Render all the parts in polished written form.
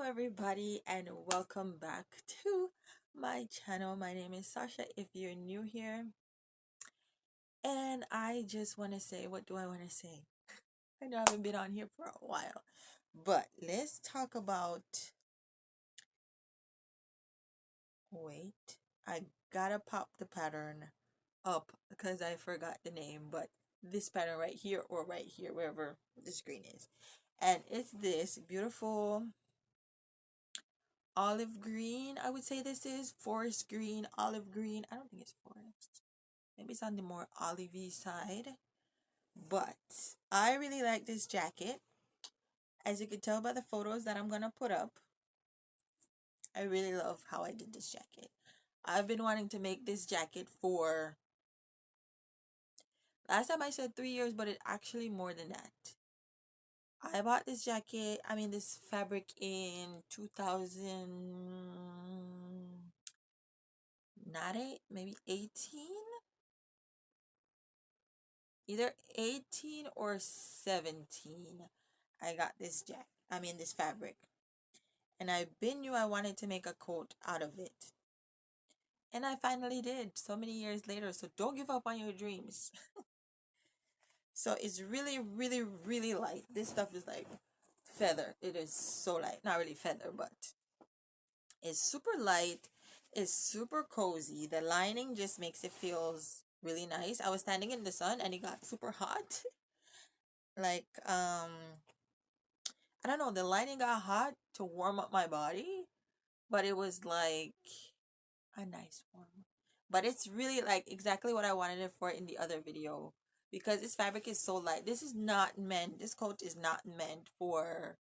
everybody, and welcome back to my channel. My name is Sasha if you're new here, and I just want to say, what do I want to say? I know I haven't been on here for a while, but let's talk about. Wait, I gotta pop the pattern up because I forgot the name, but this pattern right here or right here, wherever the screen is, and it's this beautiful olive green. I would say this is forest green, olive green. I don't think it's forest. Maybe it's on the more olivey side. But I really like this jacket. As you can tell by the photos that I'm gonna put up, I really love how I did this jacket. I've been wanting to make this jacket for last time I said 3 years, but it actually more than that. I bought this jacket, this fabric in 2000, not eight, maybe 18, either 18 or 17. I got this this fabric, and I been knew I wanted to make a coat out of it, and I finally did so many years later. So don't give up on your dreams. So it's really, really, really light. This stuff is like feather. It is so light, not really feather, but it's super light. It's super cozy. The lining just makes it feels really nice. I was standing in the sun and it got super hot. Like I don't know, the lighting got hot to warm up my body, but it was like a nice warm. But it's really like exactly what I wanted it for in the other video because this fabric is so light. This coat is not meant for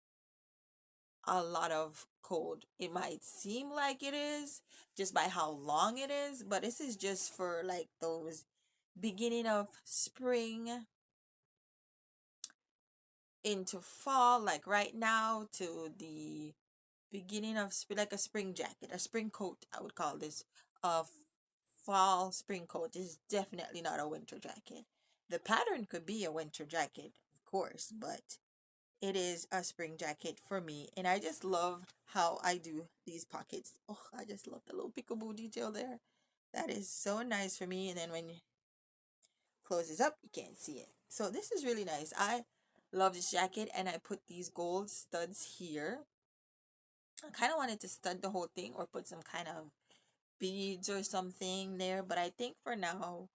a lot of cold. It might seem like it is just by how long it is, but this is just for like those beginning of spring into fall, like right now to the beginning of spring, like a spring jacket, a spring coat. I would call this a fall spring coat. Is definitely not a winter jacket. The pattern could be a winter jacket, of course, but it is a spring jacket for me, and I just love how I do these pockets. Oh, I just love the little peekaboo detail there. That is so nice for me. And then when you close this up, you can't see it. So this is really nice. I love this jacket, and I put these gold studs here. I kind of wanted to stud the whole thing or put some kind of beads or something there, but I think for now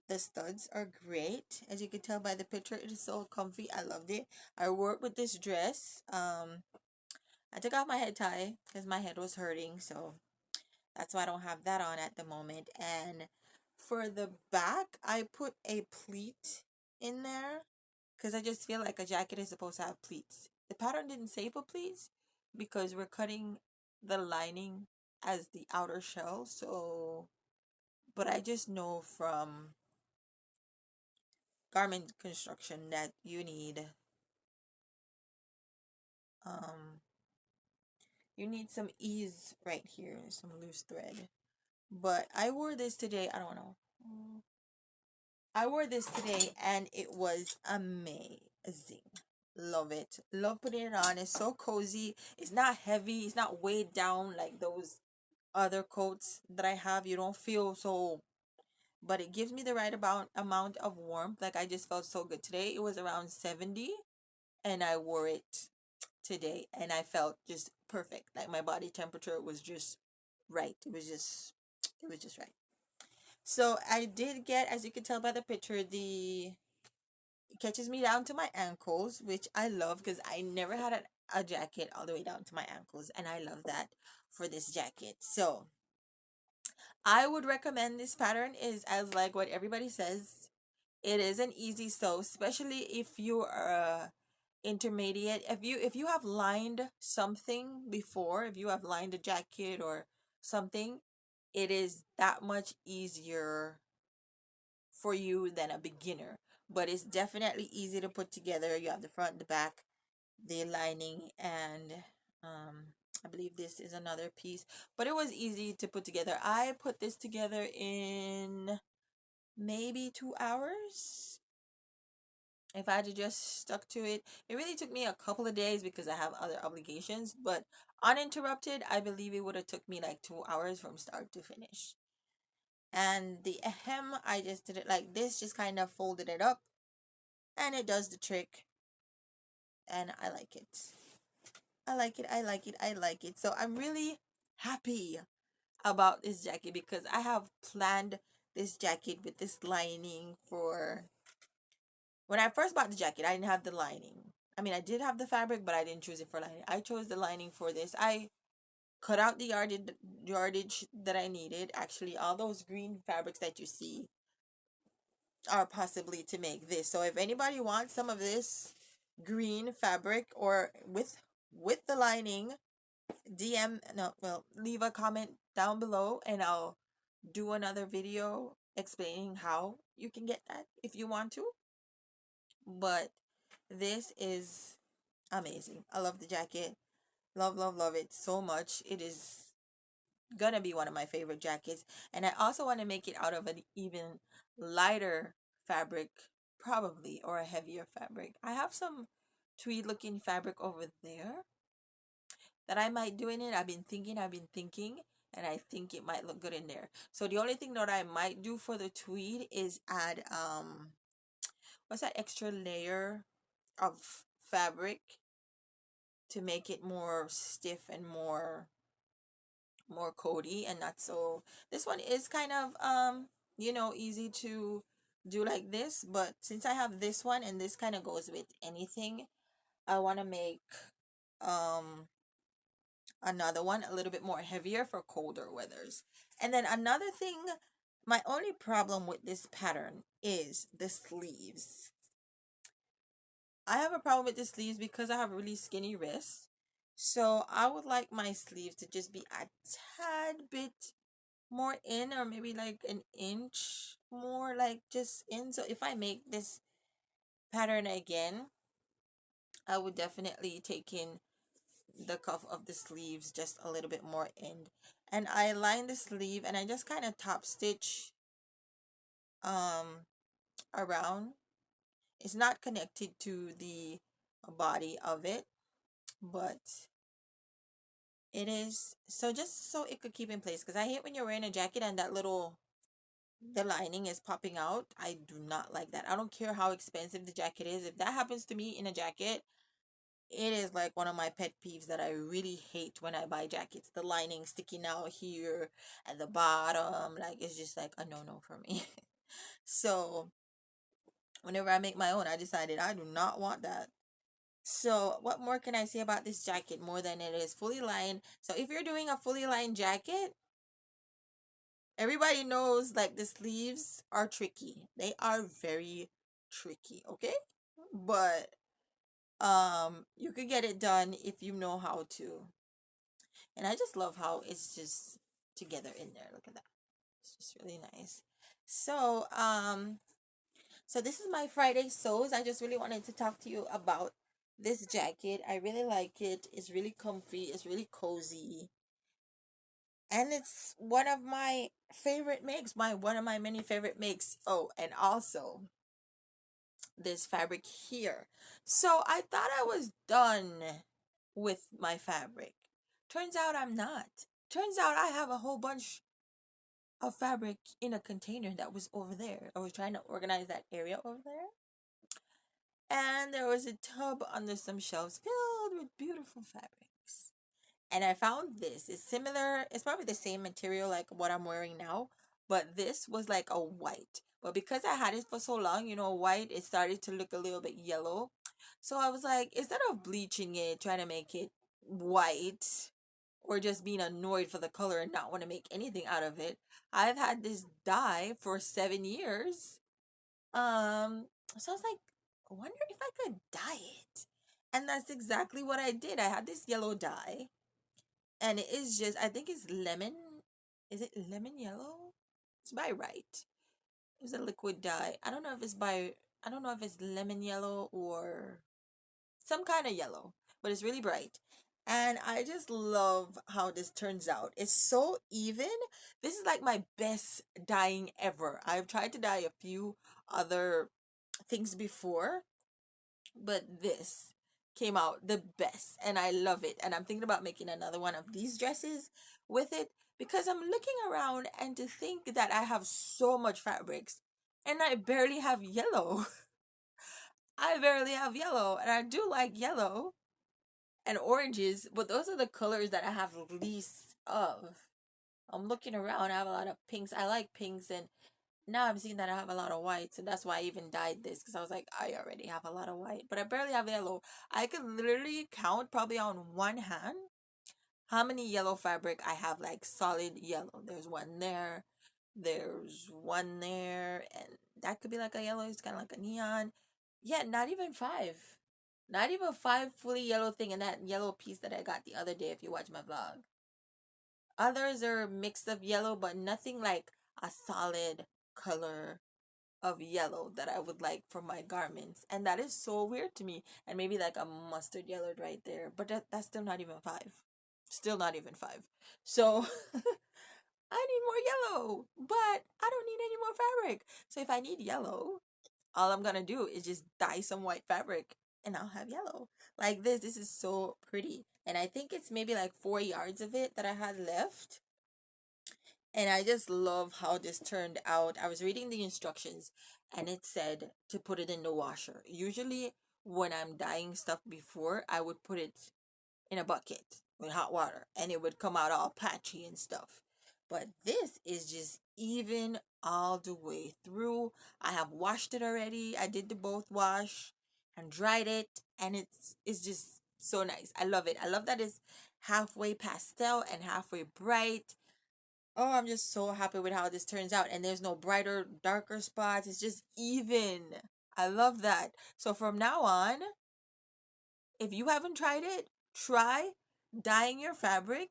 the studs are great. As you can tell by the picture, it is so comfy. I loved it. I wore it with this dress. I took off my head tie because my head was hurting, so that's why I don't have that on at the moment. And for the back, I put a pleat in there because I just feel like a jacket is supposed to have pleats. The pattern didn't say for pleats because we're cutting the lining as the outer shell, so but I just know from garment construction that um you need some ease right here, some loose thread. But I wore this today. I don't know. I wore this today and it was amazing. Love it. Love putting it on. It's so cozy. It's not heavy. It's not weighed down like those other coats that I have. You don't feel so, but it gives me the right amount of warmth. Like I just felt so good today. It was around 70 and I wore it today and I felt just perfect. Like my body temperature was just right. It was just right. So I did get, as you can tell by the picture, the it catches me down to my ankles, which I love because I never had a jacket all the way down to my ankles, and I love that for this jacket. So I would recommend this pattern is as like what everybody says. It is an easy sew, especially if you are intermediate. If you have lined something before, if you have lined a jacket or something, it is that much easier for you than a beginner. But it's definitely easy to put together. You have the front, the back, the lining, and I believe this is another piece. But it was easy to put together. I put this together in maybe 2 hours. If I had to just stuck to it, it really took me a couple of days because I have other obligations, but uninterrupted, I believe it would have took me like 2 hours from start to finish. And the hem, I just did it like this, just kind of folded it up, and it does the trick, and I like it. I like it, I like it, I like it. So I'm really happy about this jacket because I have planned this jacket with this lining for when I first bought the jacket. I didn't have the lining. I mean, I did have the fabric, but I didn't choose it for lining. I chose the lining for this. I cut out the yardage that I needed. Actually, all those green fabrics that you see are possibly to make this. So if anybody wants some of this green fabric or with the lining, DM no well leave a comment down below and I'll do another video explaining how you can get that if you want to. But this is amazing. I love the jacket. Love, love, love it so much. It is gonna be one of my favorite jackets. And I also want to make it out of an even lighter fabric, probably, or a heavier fabric. I have some tweed looking fabric over there that I might do in it. I've been thinking, and I think it might look good in there. So the only thing that I might do for the tweed is add what's that extra layer of fabric to make it more stiff and more cozy and not so. This one is kind of easy to do like this, but since I have this one and this kind of goes with anything, I want to make um another one a little bit more heavier for colder weathers. And then another thing, my only problem with this pattern is the sleeves. I have a problem with the sleeves because I have really skinny wrists. So I would like my sleeves to just be a tad bit more in, or maybe like an inch more, like just in. So if I make this pattern again, I would definitely take in the cuff of the sleeves just a little bit more in. And I line the sleeve and I just kind of top stitch um around. It's not connected to the body of it, but it is so just so it could keep in place, because I hate when you're wearing a jacket and that little the lining is popping out. I do not like that. I don't care how expensive the jacket is. If that happens to me in a jacket, it is like one of my pet peeves that I really hate when I buy jackets. The lining sticking out here at the bottom, like it's just like a no-no for me. So whenever I make my own, I decided I do not want that. So what more can I say about this jacket more than it is fully lined? So if you're doing a fully lined jacket, everybody knows like the sleeves are tricky. They are very tricky, okay? But you could get it done if you know how to. And I just love how it's just together in there. Look at that. It's just really nice. So, so this is my Friday sews. I just really wanted to talk to you about this jacket. I really like it. It's really comfy. It's really cozy. And it's one of my favorite makes, my one of my many favorite makes. Oh, and also this fabric here. So I thought I was done with my fabric. Turns out I'm not. Turns out I have a whole bunch of fabric in a container that was over there. I was trying to organize that area over there. And there was a tub under some shelves filled with beautiful fabrics. And I found this. It's similar, it's probably the same material like what I'm wearing now, but this was like a white. But because I had it for so long, white, it started to look a little bit yellow. So I was like, instead of bleaching it, trying to make it white, or just being annoyed for the color and not want to make anything out of it, I've had this dye for 7 years. So I was like, I wonder if I could dye it. And that's exactly what I did. I had this yellow dye, and it is just, I think it's lemon. Is it lemon yellow? It's by Right. It's a liquid dye. I don't know if it's lemon yellow or some kind of yellow, but it's really bright. And I just love how this turns out. It's so even. This is like my best dyeing ever. I've tried to dye a few other things before, but this came out the best and I love it. And I'm thinking about making another one of these dresses with it because I'm looking around and to think that I have so much fabrics and I barely have yellow. I barely have yellow and I do like yellow and oranges, but those are the colors that I have least of. I'm looking around, I have a lot of pinks. I like pinks, and now I'm seeing that I have a lot of whites, and that's why I even dyed this because I was like, I already have a lot of white, but I barely have yellow. I could literally count probably on one hand how many yellow fabric I have, like solid yellow. There's one there, there's one there, and that could be like a yellow. It's kind of like a neon. Yeah, not even five. Not even five fully yellow thing, and that yellow piece that I got the other day, if you watch my vlog. Others are mixed of yellow, but nothing like a solid color of yellow that I would like for my garments. And that is so weird to me. And maybe like a mustard yellow right there. But that's still not even five. Still not even five. So I need more yellow. But I don't need any more fabric. So if I need yellow, all I'm gonna do is just dye some white fabric and I'll have yellow. Like this. This is so pretty. And I think it's maybe like 4 yards of it that I had left. And I just love how this turned out. I was reading the instructions and it said to put it in the washer. Usually, when I'm dyeing stuff before, I would put it in a bucket with hot water and it would come out all patchy and stuff. But this is just even all the way through. I have washed it already. I did the both wash and dried it, and it's just so nice. I love it. I love that it's halfway pastel and halfway bright. Oh, I'm just so happy with how this turns out. And there's no brighter, darker spots. It's just even. I love that. So from now on, if you haven't tried it, try dyeing your fabric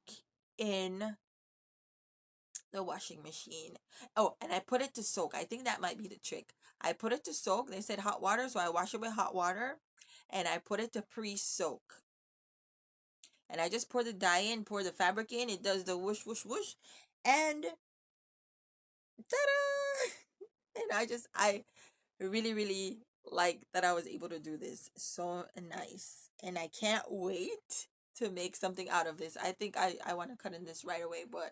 in the washing machine. Oh, and I put it to soak. I think that might be the trick. I put it to soak. They said hot water, so I wash it with hot water. And I put it to pre-soak. And I just pour the dye in, pour the fabric in. It does the whoosh, whoosh, whoosh. And ta-da! And I really, really like that I was able to do this. So nice. And I can't wait to make something out of this. I think I want to cut in this right away, but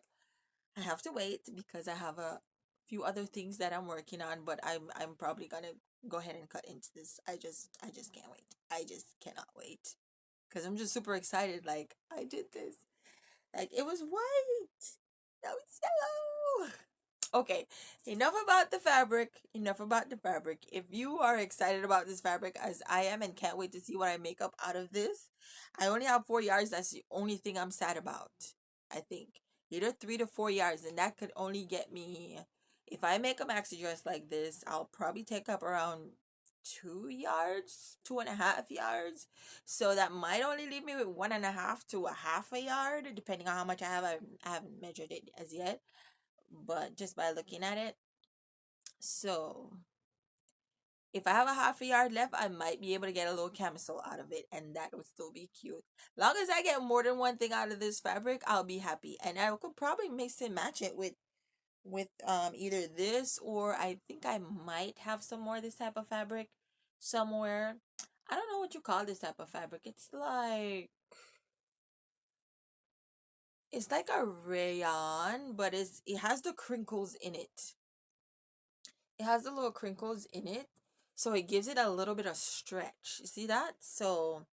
I have to wait because I have a few other things that I'm working on, but I'm probably gonna go ahead and cut into this. I just can't wait. I just cannot wait. Because I'm just super excited. Like I did this. Like it was white. Now it's yellow. Okay, enough about the fabric. Enough about the fabric. If you are excited about this fabric as I am and can't wait to see what I make up out of this, I only have 4 yards. That's the only thing I'm sad about. I think either 3 to 4 yards, and that could only get me. If I make a maxi dress like this, I'll probably take up around 2 yards, 2.5 yards. So that might only leave me with 1.5 to a half a yard, depending on how much I have. I haven't measured it as yet, but just by looking at it. So if I have a half a yard left, I might be able to get a little camisole out of it, and that would still be cute. Long as I get more than one thing out of this fabric, I'll be happy. And I could probably mix and match it with either this, or I think I might have some more of this type of fabric somewhere. I don't know what you call this type of fabric. It's like a rayon, but it has the crinkles in it. It has the little crinkles in it, so it gives it a little bit of stretch. You see that? So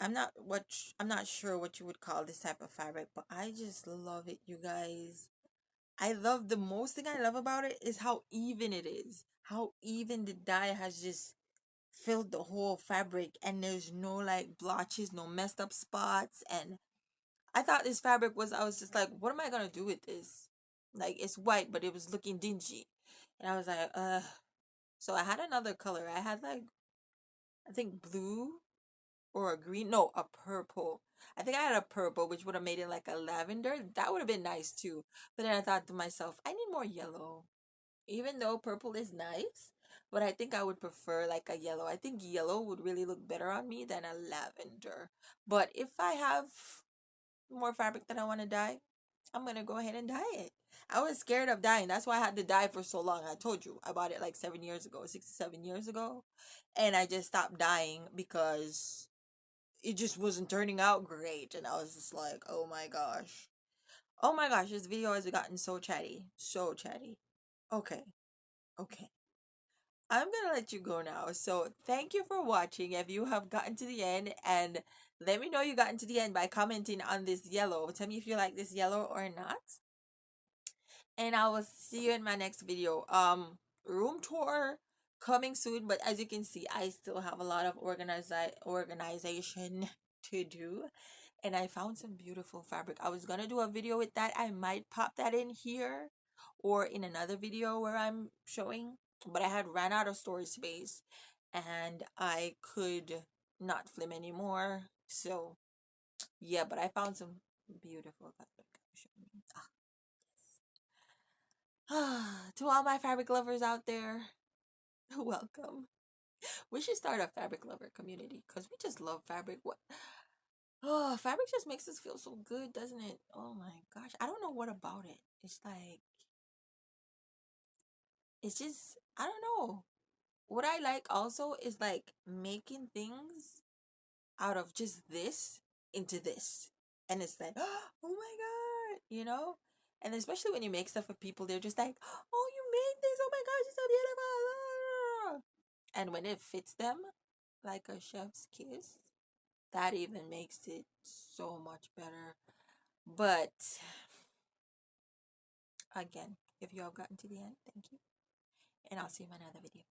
I'm not sure what you would call this type of fabric, but I just love it, you guys. I love the most thing I love about it is how even it is. How even the dye has just filled the whole fabric, and there's no like blotches, no messed up spots. And I thought this fabric was, I was just like, what am I gonna do with this? Like it's white, but it was looking dingy. And I was like, so I had another color. I had like, I think blue or a green. No, a purple. I think I had a purple, which would have made it like a lavender. That would have been nice too. But then I thought to myself, I need more yellow. Even though purple is nice, but I think I would prefer like a yellow. I think yellow would really look better on me than a lavender. But if I have more fabric that I want to dye, I'm gonna go ahead and dye it. I was scared of dyeing. That's why I had to dye for so long. I told you I bought it like 7 years ago, 6 to 7 years ago, and I just stopped dyeing because it just wasn't turning out great. And I was just like, oh my gosh, this video has gotten so chatty, so chatty. Okay, okay. I'm gonna let you go now. So thank you for watching. If you have gotten to the end, and let me know you gotten to the end by commenting on this yellow. Tell me if you like this yellow or not. And I will see you in my next video. Room tour coming soon, but as you can see, I still have a lot of organization to do. And I found some beautiful fabric. I was gonna do a video with that. I might pop that in here or in another video where I'm showing, but I had ran out of storage space and I could not film anymore. So yeah, but I found some beautiful fabric. Ah, to all my fabric lovers out there, welcome. We should start a fabric lover community because we just love fabric. What? Oh, fabric just makes us feel so good, doesn't it? Oh my gosh. I don't know what about it. It's like, it's just, I don't know. What I like also is like making things out of just this into this. And it's like, oh my God, you know? And especially when you make stuff for people, they're just like, oh, you made this. Oh my gosh, it's so beautiful. And when it fits them like a chef's kiss, that even makes it so much better. But again, if you have gotten to the end, thank you. And I'll see you in another video.